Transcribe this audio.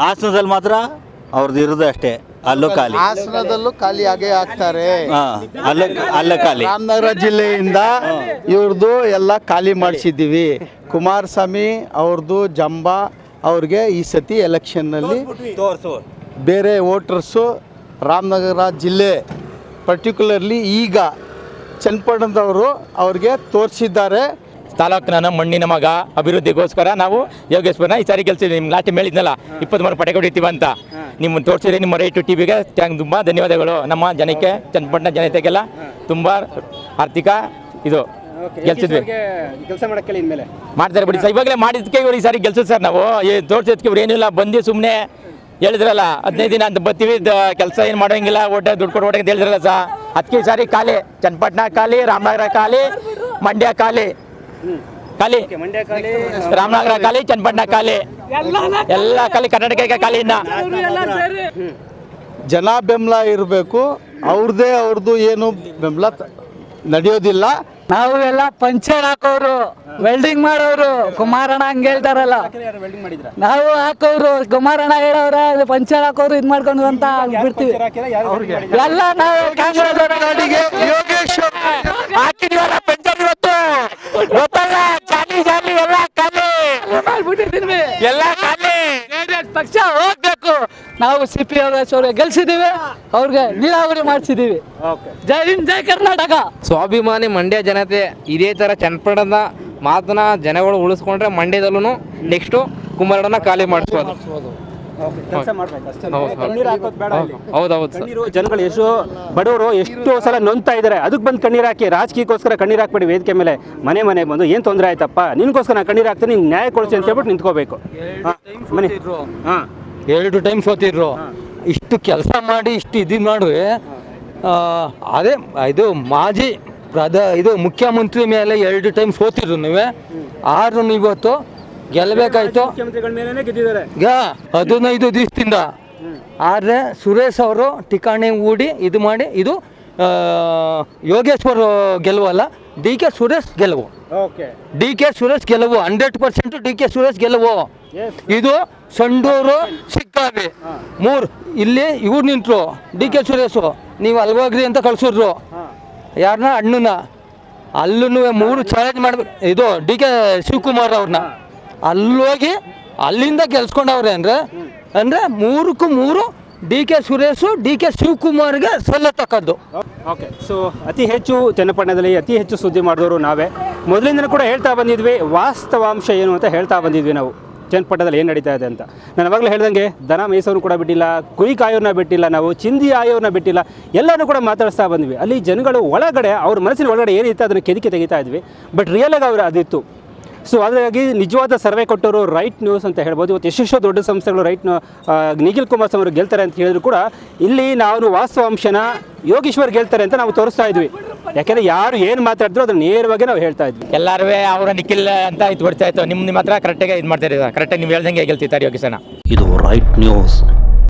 ಹಾಸನದಲ್ಲಿ ಮಾತ್ರ ಅವ್ರದ್ದು ಇರೋದು ಅಷ್ಟೇ, ಅಲ್ಲೂ ಖಾಲಿ. ಹಾಸನದಲ್ಲೂ ಖಾಲಿ ಆಗೇ ಆಗ್ತಾರೆ. ಅಲ್ಲೇ ಖಾಲಿ. ರಾಮನಗರ ಜಿಲ್ಲೆಯಿಂದ ಇವ್ರದ್ದು ಎಲ್ಲ ಖಾಲಿ ಮಾಡಿಸಿದ್ದೀವಿ. ಕುಮಾರಸ್ವಾಮಿ ಅವ್ರದ್ದು ಜಂಬಾ ಅವ್ರಿಗೆ ಈ ಸತಿ ಎಲೆಕ್ಷನ್ನಲ್ಲಿ ಬೇರೆ ವೋಟರ್ಸು ರಾಮನಗರ ಜಿಲ್ಲೆ ಪರ್ಟಿಕ್ಯುಲರ್ಲಿ ಈಗ ಚನ್ನಪಟ್ಟಣದವರು ಅವ್ರಿಗೆ ತೋರಿಸಿದ್ದಾರೆ. ತಾಲೂಕಿನ ಮಣ್ಣಿನ ಮಗ ಅಭಿವೃದ್ಧಿಗೋಸ್ಕರ ನಾವು ಯೋಗೇಶ್ವರನ ಈ ಸಾರಿ ಗೆಲ್ಸಿದ್ವಿ. ನಿಮ್ಮ ಲಾಸ್ಟ್ ಹೇಳಿದ್ನಲ್ಲ 23 ಪಟೆ ಕೊಡಿತೀವಿ ಅಂತ, ನಿಮ್ಮನ್ನು ತೋರಿಸಿದ್ರೆ ನಿಮ್ಮ ರೈಟ್ ಟಿವಿಗೆ ತುಂಬ ಧನ್ಯವಾದಗಳು. ನಮ್ಮ ಜನಕ್ಕೆ ಚನ್ನಪಟ್ಟಣ ಜನತೆಗೆಲ್ಲ ತುಂಬ ಆರ್ಥಿಕ ಇದು ಗೆಲ್ಸಿದ್ವಿ. ಕೆಲಸ ಮಾಡಕ್ಕೆ ಇನ್ಮೇಲೆ ಮಾಡ್ತಾರೆ ಬಿಡಿ ಸರ್, ಇವಾಗಲೇ ಮಾಡಿದ್ದಕ್ಕೆ ಇವ್ರು ಈ ಸಾರಿ ಗೆಲ್ಸಿದ್ ಸರ್. ನಾವು ತೋರಿಸಿದ್ಕೆ ಇವ್ರು ಏನಿಲ್ಲ, ಬಂದು ಸುಮ್ಮನೆ ಹೇಳಿದ್ರಲ್ಲ 15 ದಿನ ಅಂತ ಬರ್ತೀವಿ, ಕೆಲಸ ಏನು ಮಾಡೋಂಗಿಲ್ಲ, ದುಡ್ಡು ಕೊಡು ಅಂತ ಹೇಳಿದ್ರಲ್ಲ ಸರ್. ಅದಕ್ಕೆ ಈ ಸಾರಿ ಖಾಲಿ, ಚನ್ನಪಟ್ಟಣ ಖಾಲಿ, ರಾಮನಗರ ಖಾಲಿ, ಮಂಡ್ಯ ಖಾಲಿ, ಮಂಡ್ಯ ಖಾಲಿ, ರಾಮನಗರ ಖಾಲಿ, ಚನ್ನಪಟ್ಟಣ ಖಾಲಿ, ಎಲ್ಲ ಖಾಲಿ, ಕರ್ನಾಟಕ ಖಾಲಿ. ಇನ್ನ ಜನ ಬೆಂಬಲ ಇರಬೇಕು, ಅವ್ರದ್ದು ಏನು ಬೆಂಬಲ ನಡೆಯೋದಿಲ್ಲ. ನಾವು ಎಲ್ಲ ಪಂಚರ್ ಹಾಕೋರು, ವೆಲ್ಡಿಂಗ್ ಮಾಡೋರು. ಕುಮಾರಣ್ಣ ಹಂಗೆ ಹೇಳ್ತಾರಲ್ಲ, ನಾವು ಹಾಕೋರು, ಕುಮಾರಣ್ಣ ಹೇಳೋರ ಪಂಚರ್ ಹಾಕೋರು ಇದು ಮಾಡ್ಕೊಂಡು ಅಂತ ಬಿಡ್ತೀವಿ ಎಲ್ಲ. ನಾವು ಹಾಕಿದೀವಲ್ಲ ಪಂಚರ್ ಇವತ್ತು ಗೊತ್ತಲ್ಲ, ಜಾಲಿ ಜಾಲಿ ಎಲ್ಲ ಖಾಲಿ ಮಾಡ್ಬಿಟ್ಟಿದ್ದೀವಿ, ಎಲ್ಲ ಖಾಲಿ. ಪಕ್ಷ ಹೋಗ್ಬೇಕು. ನಾವು CP ಯೋಗೇಶ್ವರ ಗೆಲ್ಸಿದೀವಿ, ಅವ್ರಿಗೆ ನೀರಾವರಿ ಮಾಡಿಸಿದೀವಿ. ಜೈ ಹಿಂದ್, ಜೈ ಕರ್ನಾಟಕ. ಸ್ವಾಭಿಮಾನಿ ಮಂಡ್ಯ ಜನತೆ ಇದೇ ಥರ ಚನ್ನಪಟ್ಟಣದ ಮಾತನ್ನ ಜನಗಳು ಉಳಿಸ್ಕೊಂಡ್ರೆ ಮಂಡ್ಯದಲ್ಲೂ ನೆಕ್ಸ್ಟು ಕುಮಾರಣ್ಣನ ಖಾಲಿ ಮಾಡಿಸ್ಬೋದು. ಹೌದೌದು. ಜನಗಳು ಎಷ್ಟು ಬಡವರು ಎಷ್ಟು ಸಲ ನೊಂದ್ತಾ ಇದ್ದಾರೆ, ಅದಕ್ಕೆ ಬಂದು ಕಣ್ಣೀರು ಹಾಕಿ, ರಾಜಕೀಯಕ್ಕೋಸ್ಕರ ಕಣ್ಣೀರು ಹಾಕ್ಬೇಡಿ. ವೇದಿಕೆ ಮೇಲೆ ಮನೆ ಬಂದು ಏನು ತೊಂದರೆ ಆಯ್ತಪ್ಪ, ನಿನ್ಗೋಸ್ಕರ ನಾನು ಕಣ್ಣೀರು ಹಾಕ್ತೀನಿ, ನಿಮ್ಗೆ ನ್ಯಾಯ ಕೊಡಿಸಿ ಅಂತ ಹೇಳ್ಬಿಟ್ಟು ನಿಂತ್ಕೋಬೇಕು. ಮನೆ 2 ಟೈಮ್ ಸೋತಿದ್ರು. ಇಷ್ಟು ಕೆಲಸ ಮಾಡಿ ಇಷ್ಟು ಇದು ಮಾಡಿ ಅದೇ ಇದು ಮಾಜಿ ಇದು ಮುಖ್ಯಮಂತ್ರಿ ಮೇಲೆ 2 ಟೈಮ್ ಸೋತಿದ್ರು ನೀವೇ. ಆದ್ರೂ ಇವತ್ತು ಗೆಲ್ಲಬೇಕಾಯ್ತು. 15 ದಿವಸದಿಂದ. ಆದರೆ ಸುರೇಶ್ ಅವರು ಠಿಕಾಣಿ ಹೂಡಿ ಇದು ಮಾಡಿ, ಇದು ಯೋಗೇಶ್ವರ್ ಗೆಲುವಲ್ಲ, DK ಸುರೇಶ್ ಗೆಲುವು. DK ಸುರೇಶ್ ಗೆಲುವು 100%. DK ಸುರೇಶ್ ಗೆಲುವು. ಇದು ಸಂಡೂರು, ಸಿಕ್ಕಾಬಿ 3 ಇಲ್ಲಿ ಇವ್ರು ನಿಂತರು, DK ಸುರೇಶು. ನೀವು ಅಲ್ಗೋಗ್ರಿ ಅಂತ ಕಳ್ಸಿದ್ರು ಯಾರನ್ನ, ಅಣ್ಣನ. ಅಲ್ಲೂ 3 ಚಾಲೆಂಜ್ ಮಾಡ್ಬೇಕು. ಇದು DK ಶಿವಕುಮಾರ್ ಅವ್ರನ್ನ ಅಲ್ಲೋಗಿ ಅಲ್ಲಿಂದ ಗೆಲ್ಸ್ಕೊಂಡವ್ರೆ. ಅಂದರೆ 3ಕ್ಕೂ 3 DK ಸುರೇಶು, DK ಶಿವಕುಮಾರ್ಗೆ ಸಲ್ಲತಕ್ಕದ್ದು. ಓಕೆ. ಸೊ ಅತಿ ಹೆಚ್ಚು ಚನ್ನಪಟ್ಟಣದಲ್ಲಿ ಅತಿ ಹೆಚ್ಚು ಸುದ್ದಿ ಮಾಡಿದವರು ನಾವೇ. ಮೊದಲಿಂದನೂ ಕೂಡ ಹೇಳ್ತಾ ಬಂದಿದ್ವಿ, ವಾಸ್ತವಾಂಶ ಏನು ಅಂತ ಹೇಳ್ತಾ ಬಂದಿದ್ವಿ ನಾವು, ಚನ್ನಪಟ್ಟಣದಲ್ಲಿ ಏನು ನಡೀತಾ ಇದೆ ಅಂತ. ನಾನು ಅವಾಗಲೇ ಹೇಳ್ದಂಗೆ ದನ ಮೇಯಿಸೋನು ಕೂಡ ಬಿಟ್ಟಿಲ್ಲ, ಕುರಿ ಕಾಯೋರನ್ನ ಬಿಟ್ಟಿಲ್ಲ, ನಾವು ಚಿಂದಿ ಆಯೋರನ್ನ ಬಿಟ್ಟಿಲ್ಲ, ಎಲ್ಲನೂ ಕೂಡ ಮಾತಾಡಿಸ್ತಾ ಬಂದ್ವಿ. ಅಲ್ಲಿ ಜನಗಳು ಒಳಗಡೆ ಅವ್ರ ಮನಸ್ಸಿನ ಒಳಗಡೆ ಏನಿತ್ತು ಅದನ್ನು ಕೆದಕಿ ತೆಗಿತಾ ಇದ್ವಿ. ಬಟ್ ರಿಯಲಾಗಿ ಅವರು ಅದಿತ್ತು. ಸೊ ಹಾಗಾಗಿ ನಿಜವಾದ ಸರ್ವೆ ಕೊಟ್ಟವರು ರೈಟ್ ನ್ಯೂಸ್ ಅಂತ ಹೇಳ್ಬೋದು. ಇವತ್ತು ಎಷ್ಟೆಷ್ಟೋ ದೊಡ್ಡ ಸಂಸ್ಥೆಗಳು ನಿಖಿಲ್ ಕುಮಾರಸ್ವಾಮಿ ಅವರು ಗೆಲ್ತಾರೆ ಅಂತ ಹೇಳಿದ್ರು ಕೂಡ ಇಲ್ಲಿ ನಾವು ವಾಸ್ತವಾಂಶನ ಯೋಗೇಶ್ವರ್ ಗೆಲ್ತಾರೆ ಅಂತ ನಾವು ತೋರಿಸ್ತಾ ಇದ್ವಿ. ಯಾಕೆಂದರೆ ಯಾರು ಏನು ಮಾತಾಡಿದ್ರು ಅದನ್ನು ನೇರವಾಗಿ ನಾವು ಹೇಳ್ತಾ ಇದ್ವಿ. ಎಲ್ಲರೂ ಅವರ ನಿಖಿಲ್ ಅಂತ ಇದು ಬರ್ತಾ ಇತ್ತು. ನಿಮ್ಮ ಹತ್ರ ಕರೆಕ್ಟಾಗಿ ಇದು ಮಾಡ್ತಾ ಇದ್ದಾರೆ, ಕರೆಕ್ಟಾಗಿ ನೀವು ಹೇಳ್ದಂಗೆ ಗೆಲ್ತಿದ್ದಾರೆ ಯೋಗೇಶಣ್ಣ. ಇದು ರೈಟ್ ನ್ಯೂಸ್.